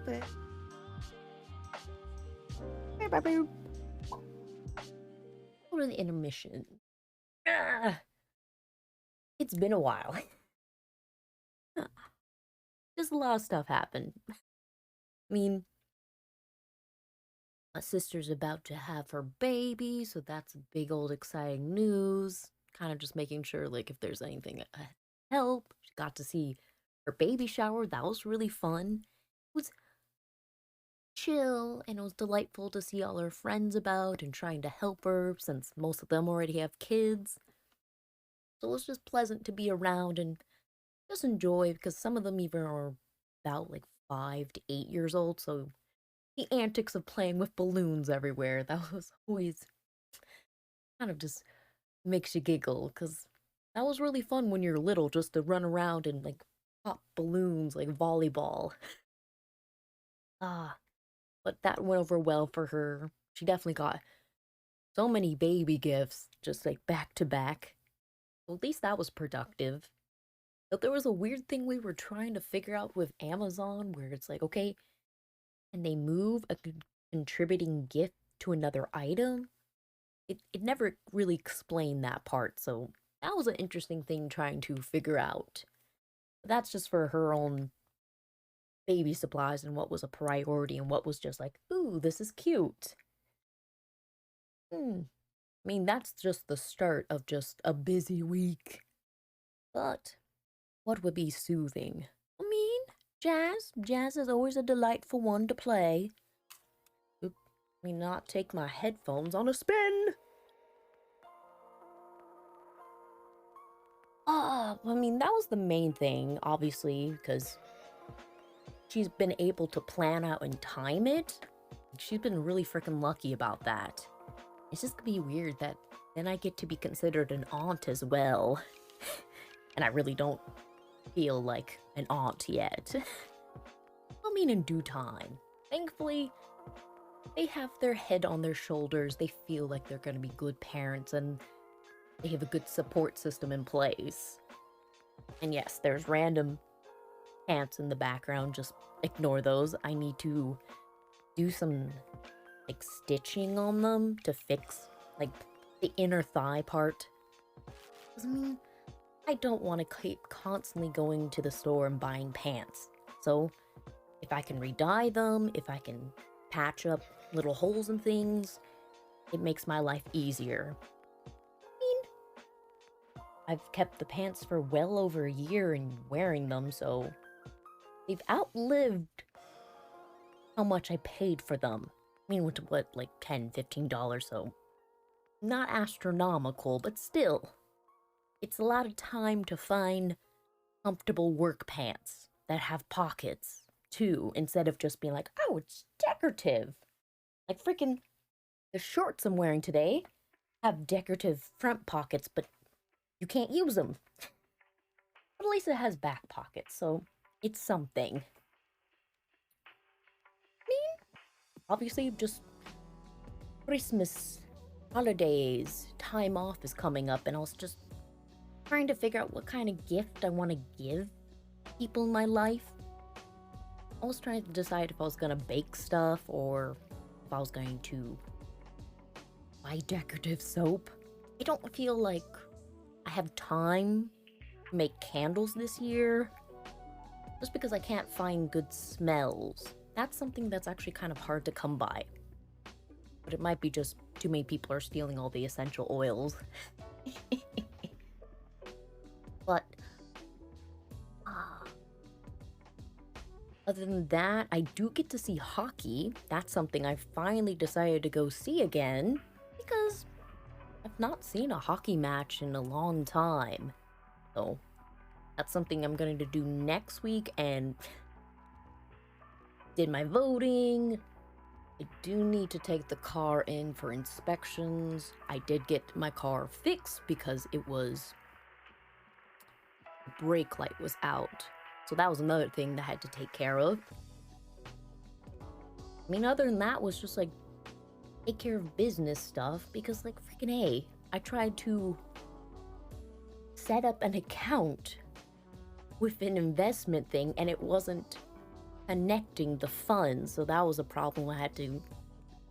bit. Go to the intermission. Ah, it's been a while. Just a lot of stuff happened. I mean, my sister's about to have her baby, so that's big old exciting news. Kind of just making sure, like, if there's anything help. She got to see her baby shower. That was really fun. It was chill, and it was delightful to see all her friends about and trying to help her since most of them already have kids. So it was just pleasant to be around and just enjoy because some of them even are about like 5 to 8 years old. So the antics of playing with balloons everywhere, that was always kind of just makes you giggle because that was really fun when you're little just to run around and like pop balloons like volleyball. Ah, but that went over well for her. She definitely got so many baby gifts just like back to back. Well, at least that was productive. But there was a weird thing we were trying to figure out with Amazon where it's like, okay, can they move a contributing gift to another item? It never really explained that part, so that was an interesting thing trying to figure out. But that's just for her own baby supplies and what was a priority and what was just like, ooh, this is cute. I mean, that's just the start of just a busy week. But what would be soothing? I mean, jazz. Jazz is always a delightful one to play. Oop, let me not take my headphones on a spin. I mean, that was the main thing, obviously, because she's been able to plan out and time it. She's been really freaking lucky about that. It's just gonna be weird that then I get to be considered an aunt as well. And I really don't feel like an aunt yet. I mean, in due time. Thankfully, they have their head on their shoulders. They feel like they're gonna be good parents and they have a good support system in place. And yes, there's random ants in the background. Just ignore those. I need to do some like stitching on them to fix like the inner thigh part. 'Cause, I mean, I don't want to keep constantly going to the store and buying pants. So if I can re-dye them, if I can patch up little holes and things, it makes my life easier. I mean, I've kept the pants for well over a year and wearing them, so they've outlived how much I paid for them. I mean, what, like $10, $15, so not astronomical, but still. It's a lot of time to find comfortable work pants that have pockets, too, instead of just being like, oh, it's decorative. Like freaking the shorts I'm wearing today have decorative front pockets, but you can't use them. But at least it has back pockets, so it's something. I mean, obviously, just Christmas, holidays, time off is coming up, and I was just trying to figure out what kind of gift I want to give people in my life. I was trying to decide if I was going to bake stuff or if I was going to buy decorative soap. I don't feel like I have time to make candles this year just because I can't find good smells. That's something that's actually kind of hard to come by. But it might be just too many people are stealing all the essential oils. But other than that, I do get to see hockey. That's something I finally decided to go see again because I've not seen a hockey match in a long time. So that's something I'm going to do next week, and did my voting. I do need to take the car in for inspections. I did get my car fixed because it was brake light was out. So that was another thing that I had to take care of. I mean, other than that was just like take care of business stuff because like freaking A, I tried to set up an account with an investment thing and it wasn't connecting the funds. So that was a problem. I had to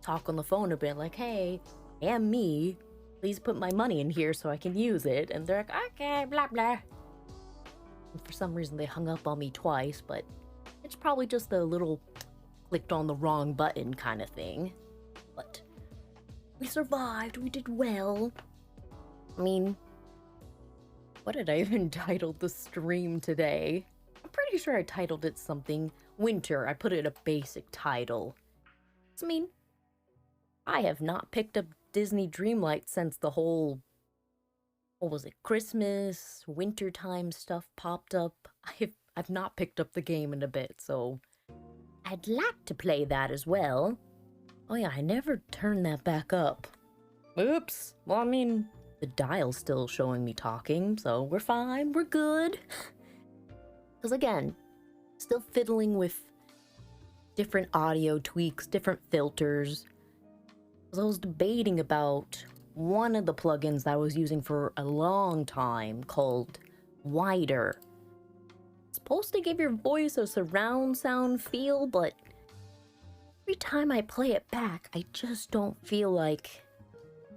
talk on the phone a bit like, hey, am me. Please put my money in here so I can use it. And they're like, okay, blah, blah. And for some reason, they hung up on me twice, but it's probably just a little clicked on the wrong button kind of thing. But we survived. We did well. I mean, what did I even title the stream today? I'm pretty sure I titled it something winter. I put it a basic title. I mean, I have not picked up Disney Dreamlight since the whole, what was it, Christmas, wintertime stuff popped up. I've not picked up the game in a bit, so I'd like to play that as well. Oh yeah, I never turned that back up. Oops. Well, I mean, the dial's still showing me talking, so we're fine, we're good. Because again, still fiddling with different audio tweaks, different filters. Because I was debating about one of the plugins that I was using for a long time called Wider. It's supposed to give your voice a surround sound feel, but every time I play it back, I just don't feel like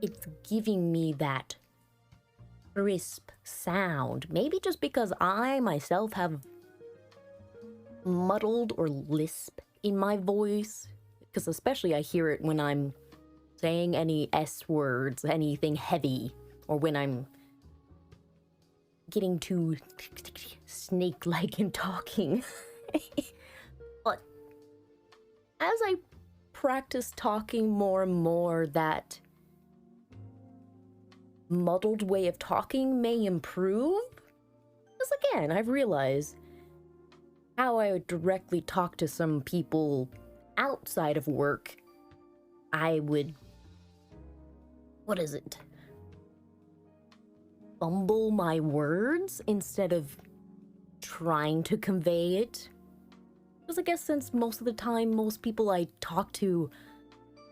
it's giving me that crisp sound. Maybe just because I myself have muddled or lisp in my voice, because especially I hear it when I'm saying any S words, anything heavy, or when I'm getting too snake-like in talking. But as I practice talking more and more, that muddled way of talking may improve. Because again, I've realized how I would directly talk to some people outside of work, I would, fumble my words instead of trying to convey it. Because I guess since most of the time, most people I talk to,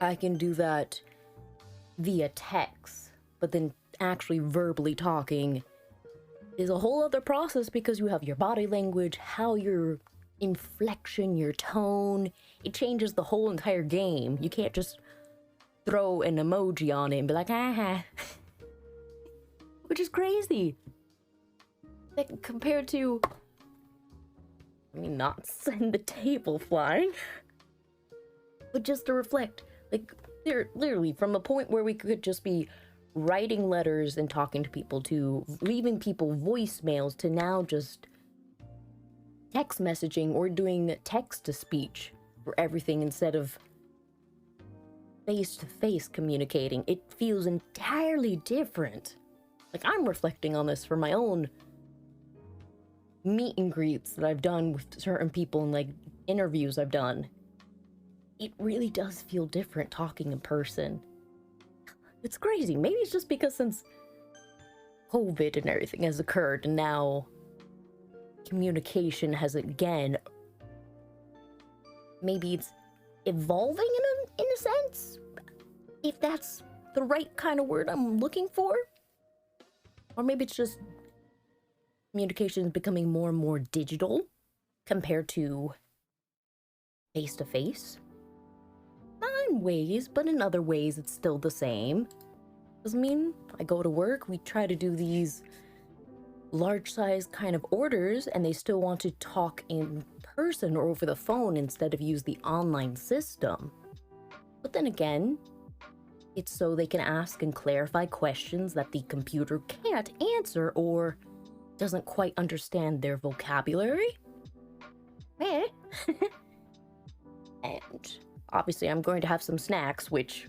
I can do that via text, but then actually verbally talking is a whole other process, because you have your body language, how your inflection, your tone, it changes the whole entire game. You can't just throw an emoji on it and be like, ah, which is crazy. Like, compared to, I mean, not send the table flying, but just to reflect, like, literally from a point where we could just be writing letters and talking to people, to leaving people voicemails, to now just text messaging or doing text to speech for everything instead of face-to-face communicating. It feels entirely different. Like, I'm reflecting on this for my own meet and greets that I've done with certain people and like interviews I've done. It really does feel different talking in person. It's crazy. Maybe it's just because since COVID and everything has occurred, and now communication has again, maybe it's evolving in a sense, if that's the right kind of word I'm looking for. Or maybe it's just communication is becoming more and more digital compared to face-to-face. Not in ways, but in other ways it's still the same. Because I mean, I go to work, we try to do these large size kind of orders, and they still want to talk in person or over the phone instead of use the online system. But then again, it's so they can ask and clarify questions that the computer can't answer or doesn't quite understand their vocabulary. Eh. And obviously I'm going to have some snacks, which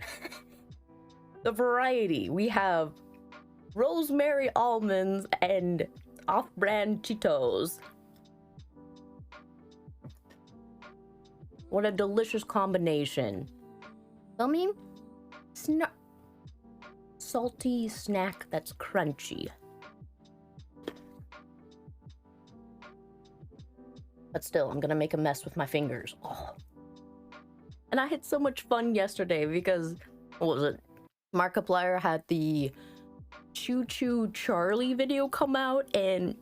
the variety. We have rosemary almonds and off-brand Cheetos. What a delicious combination. I mean, salty snack that's crunchy. But still, I'm gonna make a mess with my fingers. Oh. And I had so much fun yesterday because, what was it? Markiplier had the Choo Choo Charlie video come out, and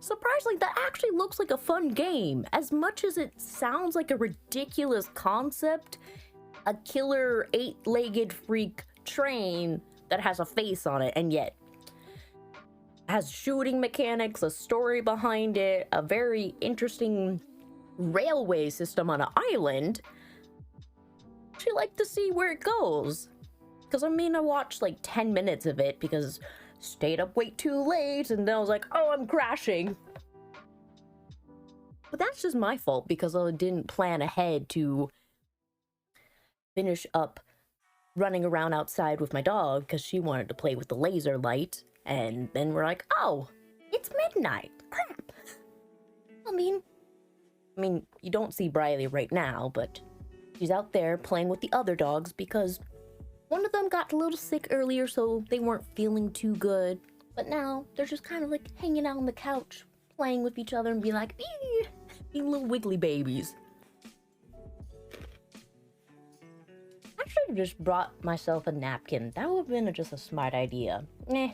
surprisingly, that actually looks like a fun game. As much as it sounds like a ridiculous concept, a killer 8-legged freak train that has a face on it, and yet has shooting mechanics, a story behind it, a very interesting railway system on an island. I'd like to see where it goes. Because I mean, I watched like 10 minutes of it because stayed up way too late, and then I was like, oh, I'm crashing. But that's just my fault because I didn't plan ahead to finish up running around outside with my dog because she wanted to play with the laser light. And then we're like, oh, it's midnight. Crap. I mean, you don't see Briley right now, but she's out there playing with the other dogs because one of them got a little sick earlier, so they weren't feeling too good. But now they're just kind of like hanging out on the couch, playing with each other and be like, being little wiggly babies. I should have just brought myself a napkin. That would have been just a smart idea. I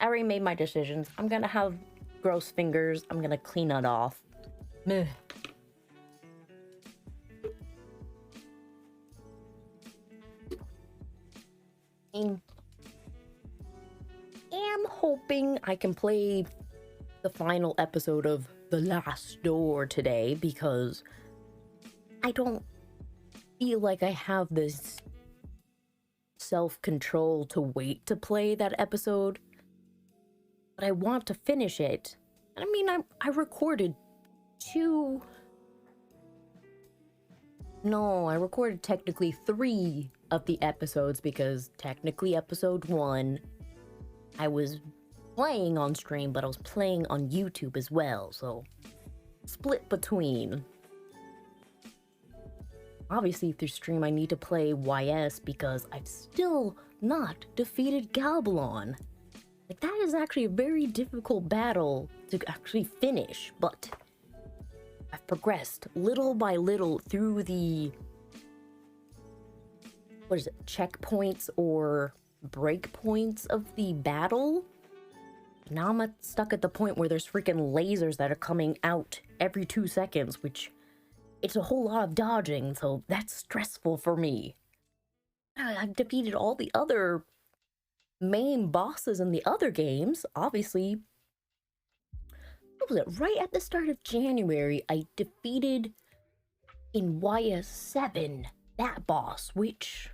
already made my decisions. I'm gonna have gross fingers. I'm gonna clean it off. Meh. I'm hoping I can play the final episode of The Last Door today because I don't feel like I have this self-control to wait to play that episode. But I want to finish it. I mean, I recorded I recorded technically 3 of the episodes because technically episode 1 I was playing on stream, but I was playing on YouTube as well, so split between. Obviously through stream I need to play YS because I've still not defeated Galbalon. Like, that is actually a very difficult battle to actually finish, but I've progressed little by little through the, checkpoints or breakpoints of the battle. Now I'm stuck at the point where there's freaking lasers that are coming out every 2 seconds, which it's a whole lot of dodging, so that's stressful for me. I've defeated all the other main bosses in the other games. Obviously, what was it? Right at the start of January, I defeated in YS7 that boss, which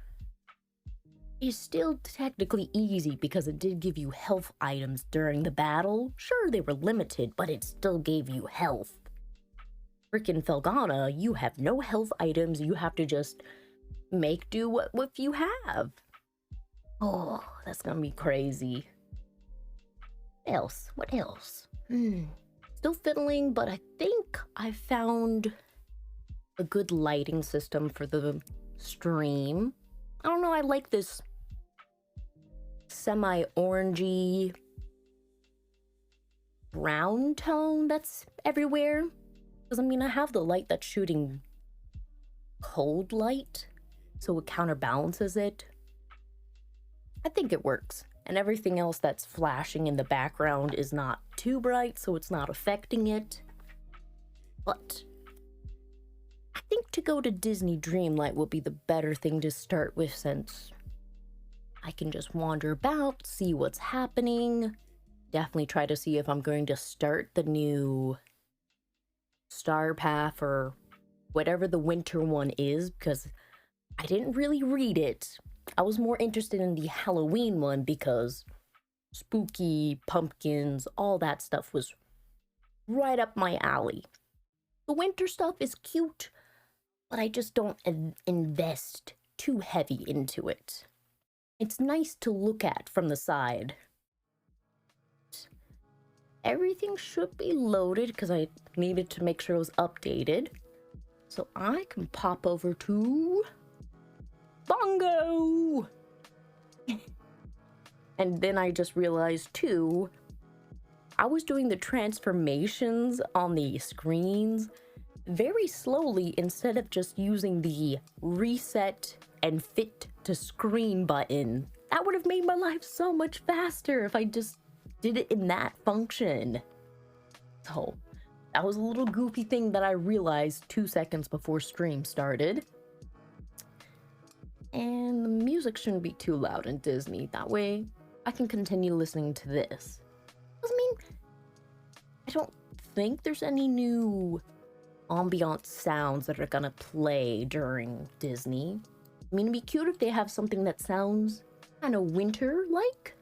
is still technically easy because it did give you health items during the battle. Sure, they were limited, but it still gave you health. Freaking Felgana, you have no health items. You have to just make do what you have. Oh, that's gonna be crazy. What else? Still fiddling, but I think I found a good lighting system for the stream. I don't know, I like this semi-orangey brown tone that's everywhere. Because, I mean, I have the light that's shooting cold light, so it counterbalances it. I think it works. And everything else that's flashing in the background is not too bright, so it's not affecting it. But I think to go to Disney Dreamlight will be the better thing to start with, since I can just wander about, see what's happening. Definitely try to see if I'm going to start the new Star Path or whatever the winter one is, because I didn't really read it. I was more interested in the Halloween one because spooky, pumpkins, all that stuff was right up my alley. The winter stuff is cute, but I just don't invest too heavy into it. It's nice to look at from the side. Everything should be loaded because I needed to make sure it was updated. So I can pop over to Bongo! And then I just realized too, I was doing the transformations on the screens very slowly instead of just using the reset and fit to screen button. That would have made my life so much faster if I just did it in that function. So that was a little goofy thing that I realized 2 seconds before stream started. And the music shouldn't be too loud in Disney. That way I can continue listening to this. I mean, I don't think there's any new ambient sounds that are gonna play during Disney. I mean, it'd be cute if they have something that sounds kind of winter-like.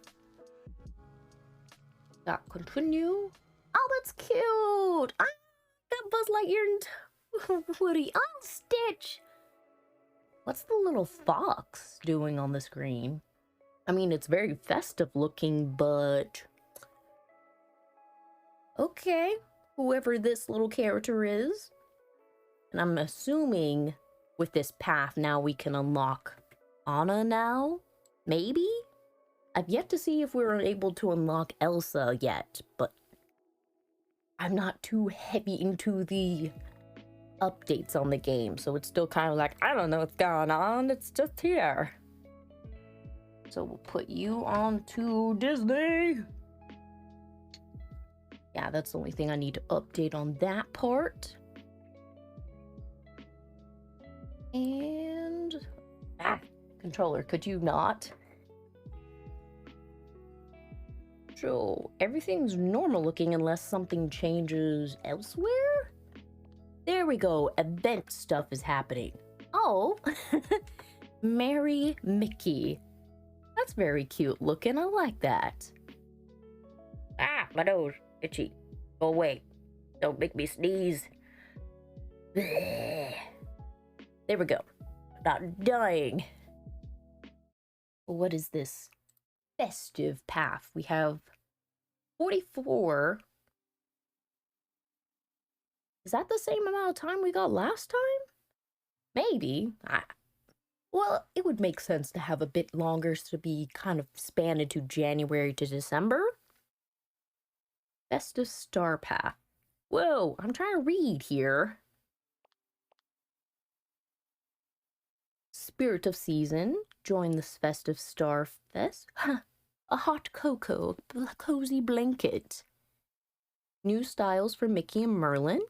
Continue. Oh, that's cute! Ah, got Buzz Lightyear and Woody. Oh, Stitch! What's the little fox doing on the screen? I mean, it's very festive looking, but... okay, whoever this little character is. And I'm assuming with this path now we can unlock Anna now? Maybe? I've yet to see if we're able to unlock Elsa yet, but I'm not too heavy into the updates on the game, so it's still kind of like, I don't know what's going on, it's just here. So we'll put you on to Disney. Yeah, that's the only thing I need to update on that part. And... controller, could you not? So, everything's normal looking unless something changes elsewhere? There we go, event stuff is happening. Oh, Mary Mickey. That's very cute looking, I like that. Ah, my nose, itchy. Go away, don't make me sneeze. There we go, not dying. What is this? Festive path. We have 44. Is that the same amount of time we got last time? Maybe. Well, it would make sense to have a bit longer to be kind of spanned into January to December. Festive Star Path. Whoa, I'm trying to read here. Spirit of Season. Join this festive Star Fest. A hot cocoa, a cozy blanket. New styles for Mickey and Merlin.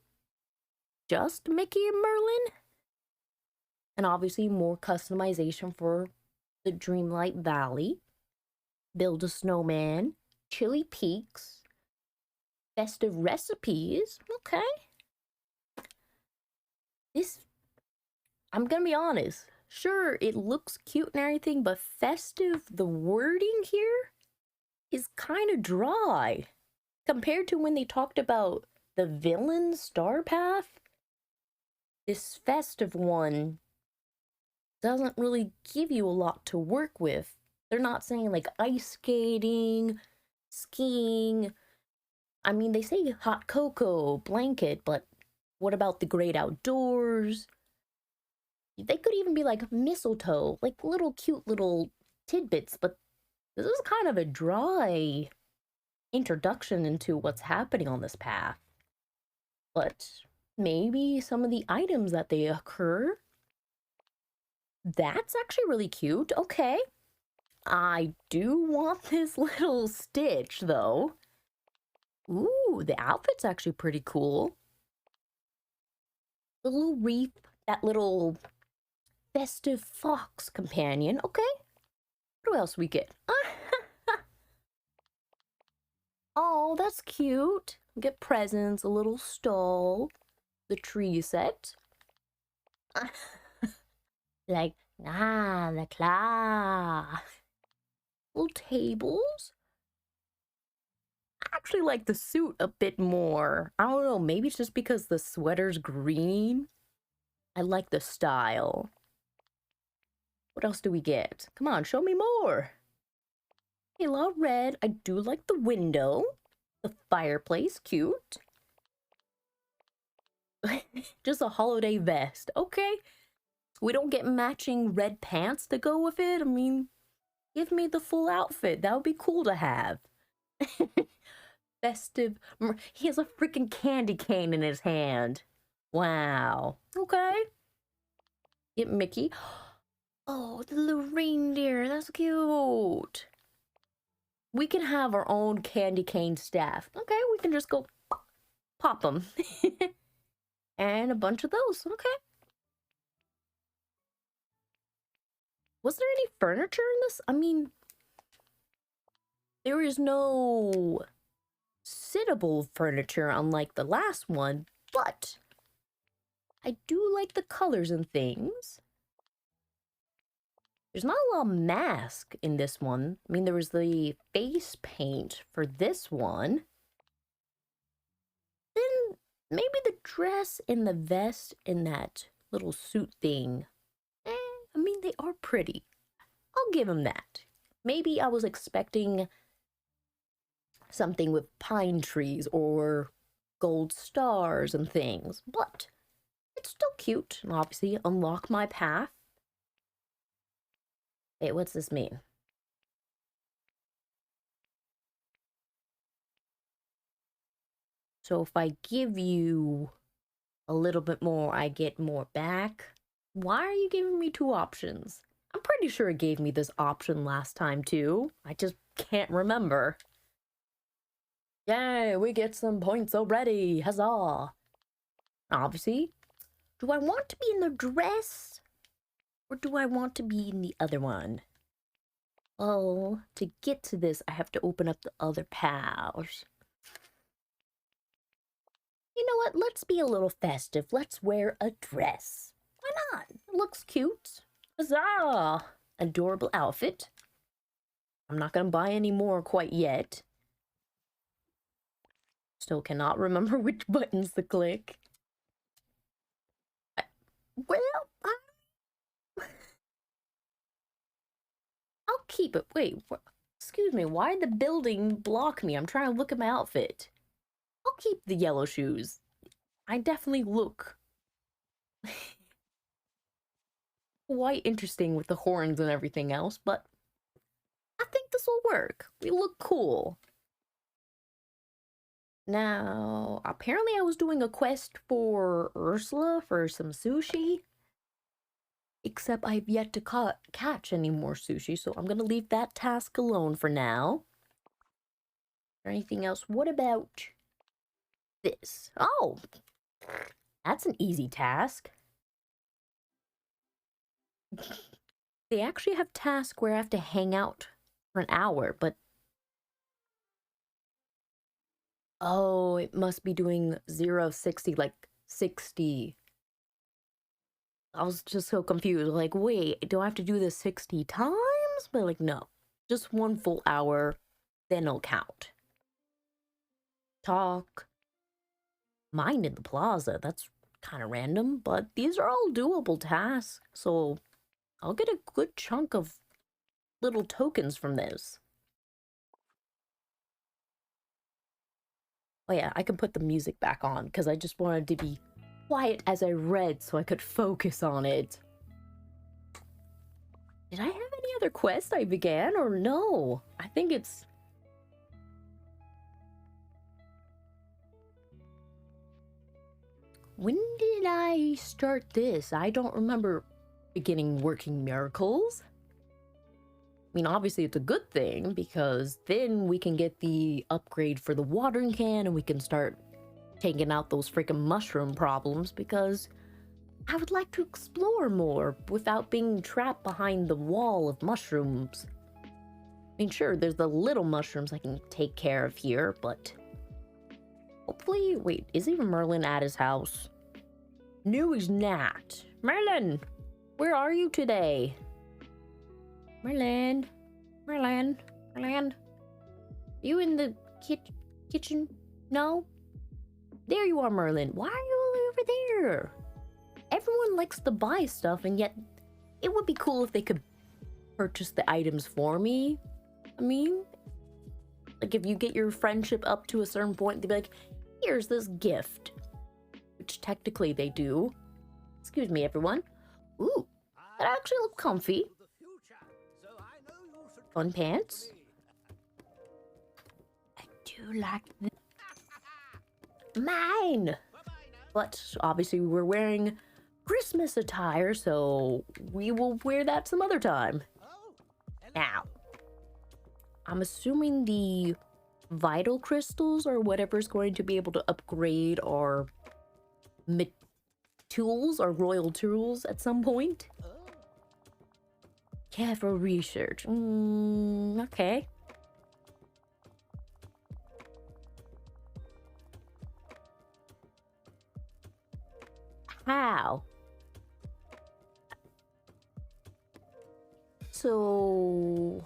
Just Mickey and Merlin. And obviously more customization for the Dreamlight Valley. Build a snowman. Chili Peaks. Festive recipes. Okay. This, I'm gonna be honest. Sure, it looks cute and everything, but festive, the wording here is kind of dry. Compared to when they talked about the villain Star Path, this festive one doesn't really give you a lot to work with. They're not saying like ice skating, skiing. I mean, they say hot cocoa, blanket, but what about the great outdoors? They could even be like mistletoe, like little cute little tidbits, but this is kind of a dry introduction into what's happening on this path. But maybe some of the items that they occur, that's actually really cute. Okay. I do want this little Stitch, though. Ooh, the outfit's actually pretty cool. The little wreath, that little festive fox companion. Okay. What else we get? Oh, that's cute. Get presents, a little stall, the tree set. Like, the claw. Little tables. I actually like the suit a bit more. I don't know, maybe it's just because the sweater's green. I like the style. What else do we get? Come on, show me more. A lot of red. I do like the window. The fireplace, cute. Just a holiday vest. Okay. We don't get matching red pants to go with it. I mean, give me the full outfit. That would be cool to have. Festive. He has a freaking candy cane in his hand. Wow. Okay. Get Mickey. Oh, the little reindeer. That's cute. We can have our own candy cane staff. Okay, we can just go pop them. And a bunch of those. Okay. Was there any furniture in this? I mean, there is no sittable furniture unlike the last one, but I do like the colors and things. There's not a lot of mask in this one. I mean, there was the face paint for this one. Then maybe the dress and the vest and that little suit thing. I mean, they are pretty. I'll give them that. Maybe I was expecting something with pine trees or gold stars and things, but it's still cute. And obviously, unlock my path. Wait, what's this mean? So if I give you a little bit more, I get more back. Why are you giving me two options? I'm pretty sure it gave me this option last time too. I just can't remember. Yay, we get some points already. Huzzah. Obviously, do I want to be in the dress? Or do I want to be in the other one? Oh, to get to this, I have to open up the other pouch. You know what? Let's be a little festive. Let's wear a dress. Why not? It looks cute. Huzzah! Adorable outfit. I'm not gonna buy any more quite yet. Still cannot remember which buttons to click. Well, I'll keep it. Wait, excuse me. Why did the building block me? I'm trying to look at my outfit. I'll keep the yellow shoes. I definitely look quite interesting with the horns and everything else, but I think this will work. We look cool. Now, apparently I was doing a quest for Ursula for some sushi. Except I've yet to catch any more sushi, so I'm gonna leave that task alone for now. Or anything else? What about this? Oh, that's an easy task. They actually have tasks where I have to hang out for an hour, but oh, it must be doing 0, 60, like 60. I was just so confused. Like, wait, do I have to do this 60 times? But like, no, just one full hour, then it'll count. Talk. Mine in the plaza. That's kind of random, but these are all doable tasks. So I'll get a good chunk of little tokens from this. Oh yeah, I can put the music back on because I just wanted to be quiet as I read so I could focus on it. Did I have any other quest I began or no? I think it's... When did I start this? I don't remember beginning working miracles. I mean, obviously it's a good thing because then we can get the upgrade for the watering can and we can start taking out those freaking mushroom problems because I would like to explore more without being trapped behind the wall of mushrooms. I mean, sure, there's the little mushrooms I can take care of here, but hopefully... Wait, is even Merlin at his house? No, he's not. Merlin, where are you today? Merlin, Merlin, Merlin. You in the kitchen? No? There you are, Merlin. Why are you over there? Everyone likes to buy stuff, and yet it would be cool if they could purchase the items for me. I mean, like if you get your friendship up to a certain point, they'd be like, here's this gift. Which technically they do. Excuse me, everyone. Ooh, that actually looks comfy. Fun pants. I do like this. Mine! But obviously we're wearing Christmas attire, so we will wear that some other time. Now, I'm assuming the vital crystals or whatever's going to be able to upgrade our tools, our royal tools at some point. Yeah, for research. Okay. How? So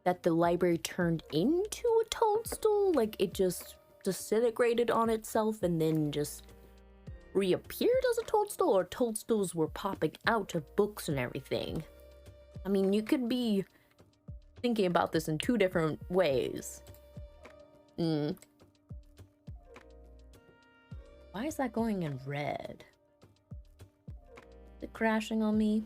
that the library turned into a toadstool? Like it just disintegrated on itself and then just reappeared as a toadstool? Or toadstools were popping out of books and everything? I mean, you could be thinking about this in two different ways. Why is that going in red? Is it crashing on me?